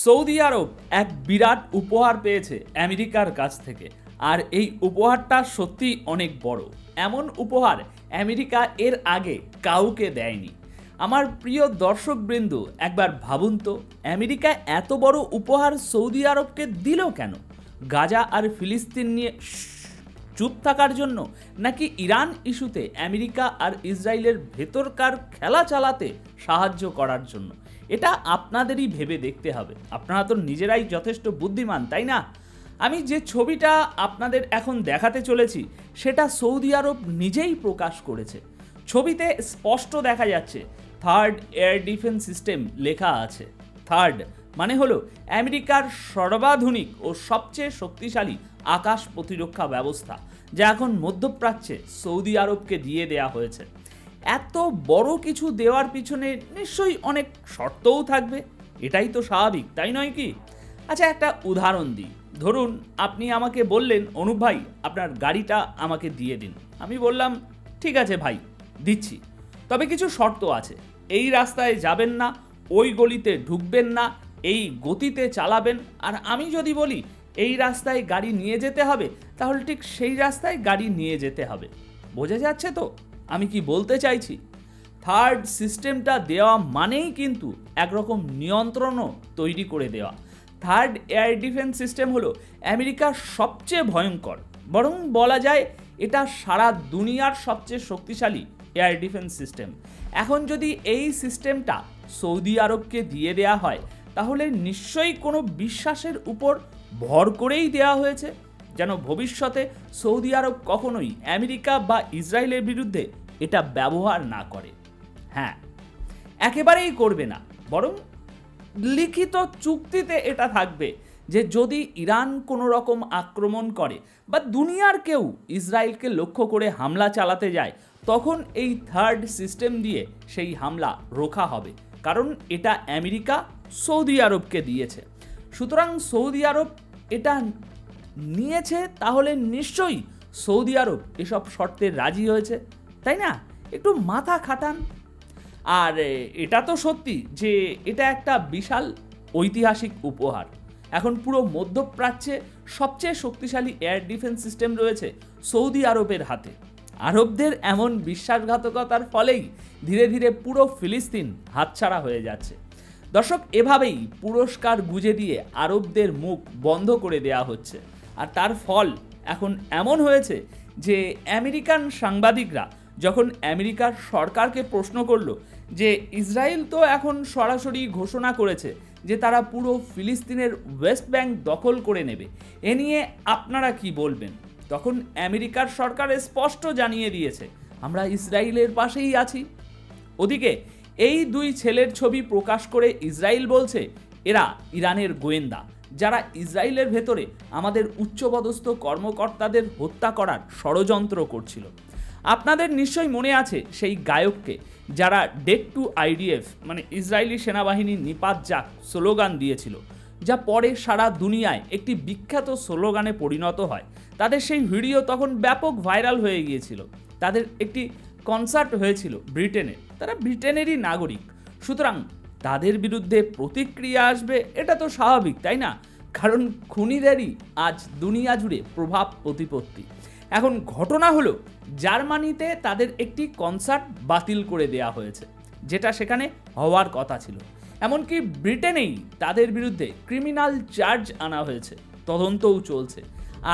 Saudi আরব এক বিরাট উপহার পেয়েছে আমেরিকার কাছ থেকে, আর এই উপহারটা সত্যি অনেক বড়। এমন উপহার আমেরিকা এর আগে কাউকে দেয়নি। আমার প্রিয় দর্শকবৃন্দ, একবার ভাবুন তো, আমেরিকা এত বড় উপহার সৌদি আরবকে দিল কেন? গাজা আর ফিলিস্তিন নিয়ে চুপ থাকার জন্য, নাকি ইরান ইস্যুতে আমেরিকা আর ইসরায়েলের ভেতরকার খেলা চালাতে সাহায্য করার জন্য? এটা আপনাদেরই ভেবে দেখতে হবে। আপনারা তো নিজেরাই যথেষ্ট বুদ্ধিমান, তাই না? আমি যে ছবিটা আপনাদের এখন দেখাতে চলেছি সেটা সৌদি আরব নিজেই প্রকাশ করেছে। ছবিতে স্পষ্ট দেখা যাচ্ছে থার্ড এয়ার ডিফেন্স সিস্টেম লেখা আছে। থার্ড মানে হলো আমেরিকার সর্বাধুনিক ও সবচেয়ে শক্তিশালী আকাশ প্রতিরক্ষা ব্যবস্থা, যা এখন মধ্যপ্রাচ্যে সৌদি আরবকে দিয়ে দেয়া হয়েছে। এত বড় কিছু দেওয়ার পিছনে নিশ্চয়ই অনেক শর্তও থাকবে, এটাই তো স্বাভাবিক, তাই নয় কি? আচ্ছা, একটা উদাহরণ দিই। ধরুন আপনি আমাকে বললেন, অনুপ ভাই আপনার গাড়িটা আমাকে দিয়ে দিন। আমি বললাম ঠিক আছে ভাই, দিচ্ছি, তবে কিছু শর্ত আছে। এই রাস্তায় যাবেন না, ওই গলিতে ঢুকবেন না, এই গতিতে চালাবেন। আর আমি যদি বলি এই রাস্তায় গাড়ি নিয়ে যেতে হবে, তাহলে ঠিক সেই রাস্তায় গাড়ি নিয়ে যেতে হবে। বোঝা যাচ্ছে তো আমি কি বলতে চাইছি? থার্ড সিস্টেমটা দেওয়া মানেই কিন্তু একরকম নিয়ন্ত্রণও তৈরি করে দেওয়া। থার্ড এয়ার ডিফেন্স সিস্টেম হলো আমেরিকার সবচেয়ে ভয়ঙ্কর, বরং বলা যায় এটা সারা দুনিয়ার সবচেয়ে শক্তিশালী এয়ার ডিফেন্স সিস্টেম। এখন যদি এই সিস্টেমটা সৌদি আরবকে দিয়ে দেয়া হয়, তাহলে নিশ্চয়ই কোনো বিশ্বাসের উপর ভর করেই দেওয়া হয়েছে, যেন ভবিষ্যতে সৌদি আরব কখনোই আমেরিকা বা ইসরায়েলের বিরুদ্ধে এটা ব্যবহার না করে। হ্যাঁ, একেবারেই করবে না, বরং লিখিত চুক্তিতে এটা থাকবে যে যদি ইরান কোনো রকম আক্রমণ করে বা দুনিয়ার কেউ ইসরায়েলকে লক্ষ্য করে হামলা চালাতে যায়, তখন এই থার্ড সিস্টেম দিয়ে সেই হামলা রোখা হবে, কারণ এটা আমেরিকা সৌদি আরবকে দিয়েছে। সুতরাং সৌদি আরব এটা নিয়েছে, তাহলে নিশ্চয়ই সৌদি আরব এসব শর্তে রাজি হয়েছে, তাই না? একটু মাথা খাটান। আর এটা তো সত্যি যে এটা একটা বিশাল ঐতিহাসিক উপহার। এখন পুরো মধ্যপ্রাচ্যে সবচেয়ে শক্তিশালী এয়ার ডিফেন্স সিস্টেম রয়েছে সৌদি আরবের হাতে। আরবদের এমন বিশ্বাসঘাতকতার ফলেই ধীরে ধীরে পুরো ফিলিস্তিন হাতছাড়া হয়ে যাচ্ছে। দর্শক, এভাবেই পুরস্কার গুজে দিয়ে আরবদের মুখ বন্ধ করে দেয়া হচ্ছে। আর তার ফল এখন এমন হয়েছে যে আমেরিকান সাংবাদিকরা যখন আমেরিকার সরকারকে প্রশ্ন করলো যে ইসরায়েল তো এখন সরাসরি ঘোষণা করেছে যে তারা পুরো ফিলিস্তিনের ওয়েস্ট ব্যাংক দখল করে নেবে, এ নিয়ে আপনারা কি বলবেন? তখন আমেরিকার সরকার স্পষ্ট জানিয়ে দিয়েছে, আমরা ইসরায়েলের পাশেই আছি। ওদিকে এই দুই ছেলের ছবি প্রকাশ করে ইসরায়েল বলছে এরা ইরানের গোয়েন্দা, যারা ইসরায়েলের ভেতরে আমাদের উচ্চপদস্থ কর্মকর্তাদের হত্যা করার ষড়যন্ত্র করছিল। আপনাদের নিশ্চয়ই মনে আছে সেই গায়ককে, যারা ডেড টু আইডিএফ মানে ইসরায়েলি সেনাবাহিনী নিপাত যাক স্লোগান দিয়েছিল, যা পরে সারা দুনিয়ায় একটি বিখ্যাত স্লোগানে পরিণত হয়। তাদের সেই ভিডিও তখন ব্যাপক ভাইরাল হয়ে গিয়েছিল। তাদের একটি কনসার্ট হয়েছিল ব্রিটেনে, তারা ব্রিটেনেরই নাগরিক, সুতরাং তাদের বিরুদ্ধে প্রতিক্রিয়া আসবে, এটা তো স্বাভাবিক, তাই না? কারণ খুনিদেরই আজ দুনিয়া জুড়ে প্রভাব প্রতিপত্তি। এখন ঘটনা হলো জার্মানিতে তাদের একটি কনসার্ট বাতিল করে দেয়া হয়েছে, যেটা সেখানে হওয়ার কথা ছিল। এমনকি ব্রিটেনেই তাদের বিরুদ্ধে ক্রিমিনাল চার্জ আনা হয়েছে, তদন্তও চলছে।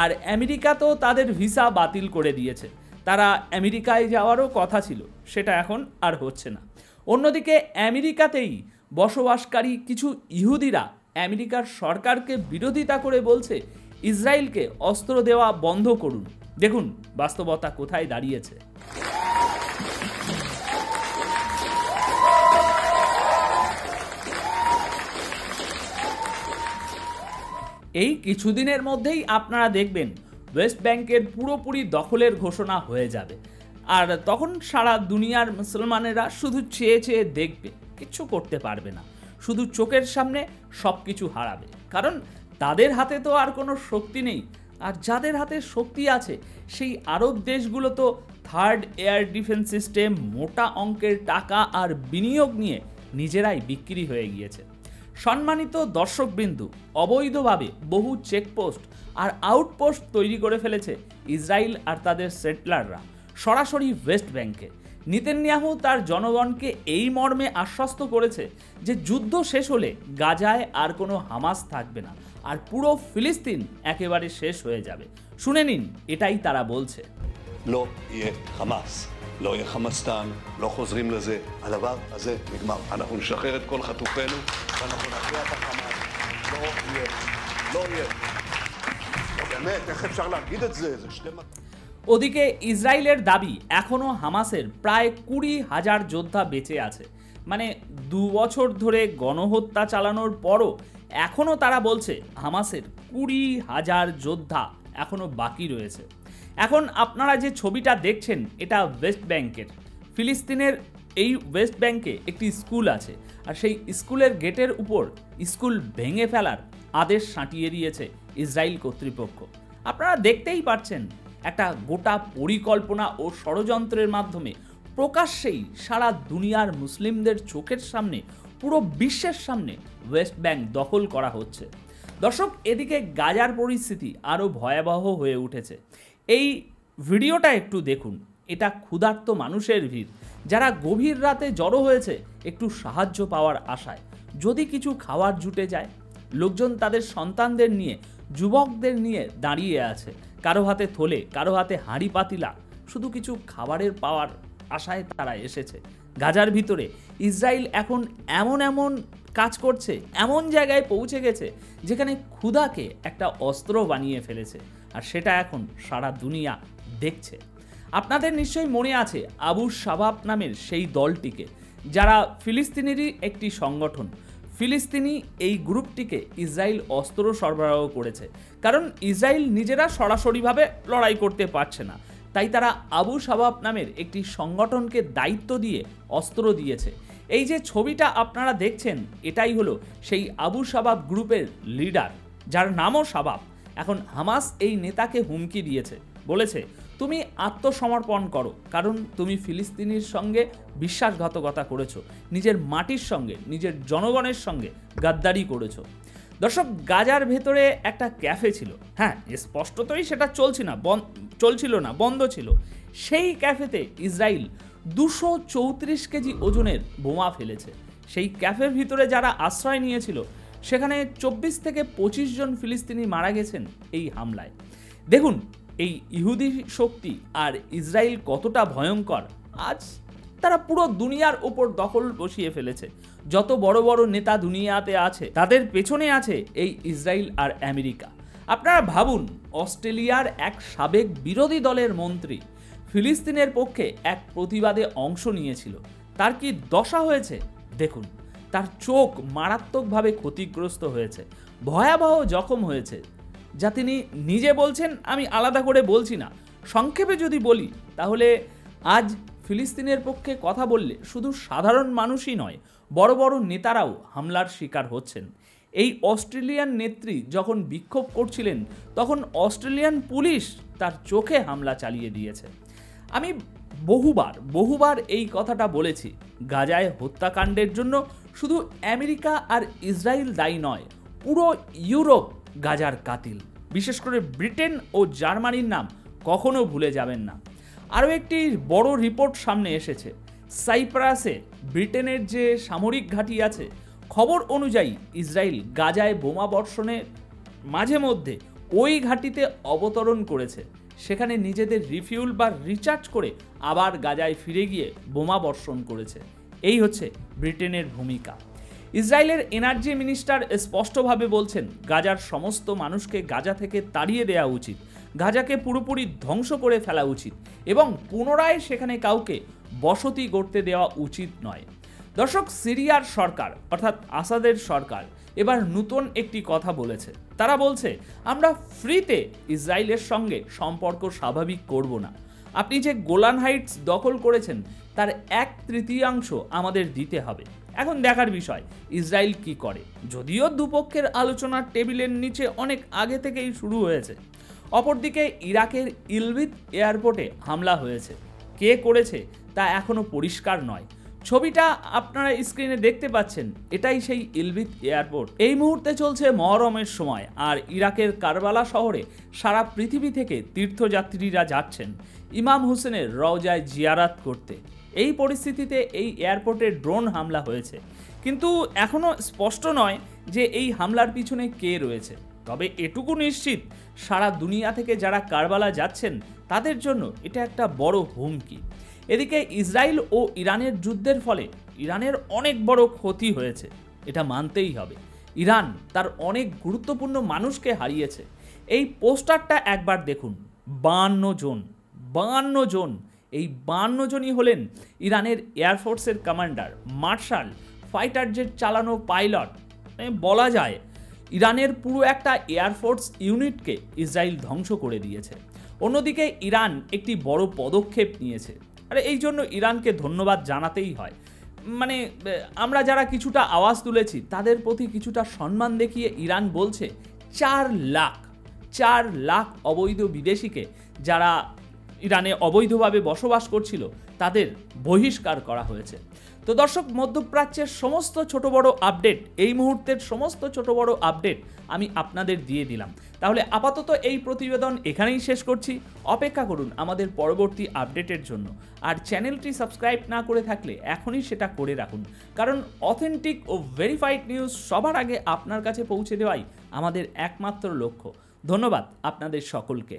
আর আমেরিকা তো তাদের ভিসা বাতিল করে দিয়েছে, তারা আমেরিকায় যাওয়ারও কথা ছিল, সেটা এখন আর হচ্ছে না। অন্যদিকে আমেরিকাতেই বসবাসকারী কিছু ইহুদিরা আমেরিকার সরকারকে বিরোধিতা করে বলছে ইসরায়েলকে অস্ত্র দেওয়া বন্ধ করুন। দেখুন বাস্তবতা কোথায় দাঁড়িয়েছে। এই কিছুদিনের মধ্যেই আপনারা দেখবেন ওয়েস্ট ব্যাংকের পুরোপুরি দখলের ঘোষণা হয়ে যাবে, আর তখন সারা দুনিয়ার মুসলমানেরা শুধু চেয়ে চেয়ে দেখবে, কিচ্ছু করতে পারবে না, শুধু চোখের সামনে সব কিছু হারাবে। কারণ তাদের হাতে তো আর কোনো শক্তি নেই, আর যাদের হাতে শক্তি আছে সেই আরব দেশগুলো তো থার্ড এয়ার ডিফেন্স সিস্টেম, মোটা অঙ্কের টাকা আর বিনিয়োগ নিয়ে নিজেরাই বিক্রি হয়ে গিয়েছে। সম্মানিত দর্শকবিন্দু, অবৈধভাবে বহু চেকপোস্ট আর আউটপোস্ট তৈরি করে ফেলেছে ইসরায়েল আর তাদের সেটলাররা সরাসরি ওয়েস্ট ব্যাংকে। নেতানিয়াহু তার জনগণকে এই মর্মে আশ্বস্ত করেছে যে যুদ্ধ শেষ হলে গাজায় আর কোনো হামাস থাকবে না, আর পুরো ফিলিস্তিন একেবারে শেষ হয়ে যাবে। শুনে নিন, এটাই তারা বলছে। לא יהיה חמאס, לא יהיה חמאסטן, לא חוזרים לזה, הדבר הזה נגמר. אנחנו נשחרר את כל חטופינו ואנחנו נכריע את החמאס. לא יהיה, לא יהיה. באמת, איך אפשר להגיד את זה? זה שתי מטרות. ওদিকে ইসরায়েলের দাবি এখনও হামাসের প্রায় 20,000 যোদ্ধা বেঁচে আছে। মানে 2 বছর ধরে গণহত্যা চালানোর পরও এখনও তারা বলছে হামাসের 20,000 যোদ্ধা এখনও বাকি রয়েছে। এখন আপনারা যে ছবিটা দেখছেন এটা ওয়েস্ট ব্যাংকের। ফিলিস্তিনের এই ওয়েস্ট ব্যাংকে একটি স্কুল আছে, আর সেই স্কুলের গেটের উপর স্কুল ভেঙে ফেলার আদেশ সাঁটিয়ে দিয়েছে ইসরায়েল কর্তৃপক্ষ। আপনারা দেখতেই পাচ্ছেন একটা গোটা পরিকল্পনা ও ষড়যন্ত্রের মাধ্যমে প্রকাশ্যেই সারা দুনিয়ার মুসলিমদের চোখের সামনে, পুরো বিশ্বের সামনে ওয়েস্ট ব্যাংক দখল করা হচ্ছে। দর্শক, এদিকে গাজার পরিস্থিতি আরও ভয়াবহ হয়ে উঠেছে। এই ভিডিওটা একটু দেখুন। এটা ক্ষুধার্ত মানুষের ভিড়, যারা গভীর রাতে জড়ো হয়েছে একটু সাহায্য পাওয়ার আশায়। যদি কিছু খাওয়ার জুটে যায়, লোকজন তাদের সন্তানদের নিয়ে, যুবকদের নিয়ে দাঁড়িয়ে আছে। কারো হাতে থলে, কারো হাতে হাঁড়ি পাতিলা, শুধু কিছু খাবারের পাওয়ার আশায় তারা এসেছে। গাজার ভিতরে ইসরায়েল এখন এমন এমন কাজ করছে, এমন জায়গায় পৌঁছে গেছে যেখানে ক্ষুধাকে একটা অস্ত্র বানিয়ে ফেলেছে, আর সেটা এখন সারা দুনিয়া দেখছে। আপনাদের নিশ্চয়ই মনে আছে আবু শাবাব নামের সেই দলটিকে, যারা ফিলিস্তিনেরই একটি সংগঠন। ফিলিস্তিনি এই গ্রুপটিকে ইসরায়েল অস্ত্র সরবরাহ করেছে, কারণ ইসরায়েল নিজেরা সরাসরিভাবে লড়াই করতে পারছে না। তাই তারা আবু শাবাব নামের একটি সংগঠনকে দায়িত্ব দিয়ে অস্ত্র দিয়েছে। এই যে ছবিটা আপনারা দেখছেন, এটাই হলো সেই আবু শাবাব গ্রুপের লিডার, যার নামও শাবাব। এখন হামাস এই নেতাকে হুমকি দিয়েছে, বলেছে তুমি আত্মসমর্পণ করো, কারণ তুমি ফিলিস্তিনির সঙ্গে বিশ্বাসঘাতকতা করেছো, নিজের মাটির সঙ্গে, নিজের জনগণের সঙ্গে গাদ্দারি করেছো। দর্শক, গাজার ভেতরে একটা ক্যাফে ছিল, হ্যাঁ স্পষ্টতই সেটা চলছিল না, বন্ধ ছিল। সেই ক্যাফেতে ইসরায়েল 234 কেজি ওজনের বোমা ফেলেছে। সেই ক্যাফের ভিতরে যারা আশ্রয় নিয়েছিল, সেখানে 24 থেকে 25 জন ফিলিস্তিনি মারা গেছেন এই হামলায়। দেখুন এই ইহুদি শক্তি আর ইসরায়েল কতটা ভয়ঙ্কর। আজ তারা পুরো দুনিয়ার ওপর দখল বসিয়ে ফেলেছে। যত বড় বড় নেতা দুনিয়াতে আছে, তাদের পেছনে আছে এই ইসরায়েল আর আমেরিকা। আপনারা ভাবুন, অস্ট্রেলিয়ার এক সাবেক বিরোধী দলের মন্ত্রী ফিলিস্তিনের পক্ষে এক প্রতিবাদে অংশ নিয়েছিল। তার কি দশা হয়েছে দেখুন। তার চোখ মারাত্মকভাবে ক্ষতিগ্রস্ত হয়েছে, ভয়াবহ জখম হয়েছে, যা তিনি নিজে বলছেন। আমি আলাদা করে বলছি না, সংক্ষেপে যদি বলি তাহলে আজ ফিলিস্তিনের পক্ষে কথা বললে শুধু সাধারণ মানুষই নয়, বড় বড় নেতারাও হামলার শিকার হচ্ছেন। এই অস্ট্রেলিয়ান নেত্রী যখন বিক্ষোভ করছিলেন, তখন অস্ট্রেলিয়ান পুলিশ তার চোখে হামলা চালিয়ে দিয়েছে। আমি বহুবার এই কথাটা বলেছি, গাজায় হত্যাকাণ্ডের জন্য শুধু আমেরিকা আর ইসরায়েল দায়ী নয়, পুরো ইউরোপ গাজার কাতিল। বিশেষ করে ব্রিটেন ও জার্মানির নাম কখনো ভুলে যাবেন না। আরও একটি বড় রিপোর্ট সামনে এসেছে। সাইপ্রাসে ব্রিটেনের যে সামরিক ঘাঁটি আছে, খবর অনুযায়ী ইসরায়েল গাজায় বোমা বর্ষণের মাঝে মধ্যে ওই ঘাঁটিতে অবতরণ করেছে। সেখানে নিজেদের রিফিউল বা রিচার্জ করে আবার গাজায় ফিরে গিয়ে বোমা বর্ষণ করেছে। এই হচ্ছে ব্রিটেনের ভূমিকা। ইসরায়েলের এনার্জি মিনিস্টার স্পষ্টভাবে বলছেন, গাজার সমস্ত মানুষকে গাজা থেকে তাড়িয়ে দেওয়া উচিত, গাজাকে পুরোপুরি ধ্বংস করে ফেলা উচিত এবং পুনরায় সেখানে কাউকে বসতি গড়তে দেওয়া উচিত নয়। দর্শক, সিরিয়ার সরকার অর্থাৎ আসাদের সরকার এবার নতুন একটি কথা বলেছে। তারা বলছে, আমরা ফ্রিতে ইসরায়েলের সঙ্গে সম্পর্ক স্বাভাবিক করব না। আপনি যে গোলান হাইটস দখল করেছেন তার 1/3 আমাদের দিতে হবে। এখন দেখার বিষয় ইসরায়েল কি করে। যদিও দুপক্ষের আলোচনার টেবিলের নিচে অনেক আগে থেকেই শুরু হয়েছে। অপরদিকে ইরাকের ইলবিদ এয়ারপোর্টে হামলা হয়েছে, কে করেছে তা এখনো পরিষ্কার নয়। ছবিটা আপনারা স্ক্রিনে দেখতে পাচ্ছেন, এটাই সেই ইলবিদ এয়ারপোর্ট। এই মুহূর্তে চলছে মহরমের সময়, আর ইরাকের কারবালা শহরে সারা পৃথিবী থেকে তীর্থযাত্রীরা যাচ্ছেন ইমাম হুসেনের রওজায় জিয়ারাত করতে। এই পরিস্থিতিতে এই এয়ারপোর্টে ড্রোন হামলা হয়েছে, কিন্তু এখনও স্পষ্ট নয় যে এই হামলার পিছনে কে রয়েছে। তবে এটুকু নিশ্চিত, সারা দুনিয়া থেকে যারা কারবালা যাচ্ছেন তাদের জন্য এটা একটা বড় হুমকি। এদিকে ইসরায়েল ও ইরানের যুদ্ধের ফলে ইরানের অনেক বড় ক্ষতি হয়েছে, এটা মানতেই হবে। ইরান তার অনেক গুরুত্বপূর্ণ মানুষকে হারিয়েছে। এই পোস্টারটা একবার দেখুন, 52 জন। এই 52 জনই হলেন ইরানের এয়ারফোর্সের কমান্ডার, মার্শাল, ফাইটার জেট চালানো পাইলট। বলা যায় ইরানের পুরো একটা এয়ারফোর্স ইউনিটকে ইসরায়েল ধ্বংস করে দিয়েছে। অন্যদিকে ইরান একটি বড় পদক্ষেপ নিয়েছে, আর এই জন্য ইরানকে ধন্যবাদ জানাতেই হয়। মানে আমরা যারা কিছুটা আওয়াজ তুলেছি তাদের প্রতি কিছুটা সম্মান দেখিয়ে ইরান বলছে 4 লাখ অবৈধ বিদেশিকে, যারা ইরানে অবৈধভাবে বসবাস করছিল, তাদের বহিষ্কার করা হয়েছে। তো দর্শক, মধ্যপ্রাচ্যের সমস্ত ছোট বড় আপডেট, এই মুহূর্তের সমস্ত ছোট বড় আপডেট আমি আপনাদের দিয়ে দিলাম। তাহলে আপাতত এই প্রতিবেদন এখানেই শেষ করছি। অপেক্ষা করুন আমাদের পরবর্তী আপডেটের জন্য। আর চ্যানেলটি সাবস্ক্রাইব না করে থাকলে এখনই সেটা করে রাখুন, কারণ অথেন্টিক ও ভেরিফাইড নিউজ সবার আগে আপনার কাছে পৌঁছে দেওয়াই আমাদের একমাত্র লক্ষ্য। ধন্যবাদ আপনাদের সকলকে।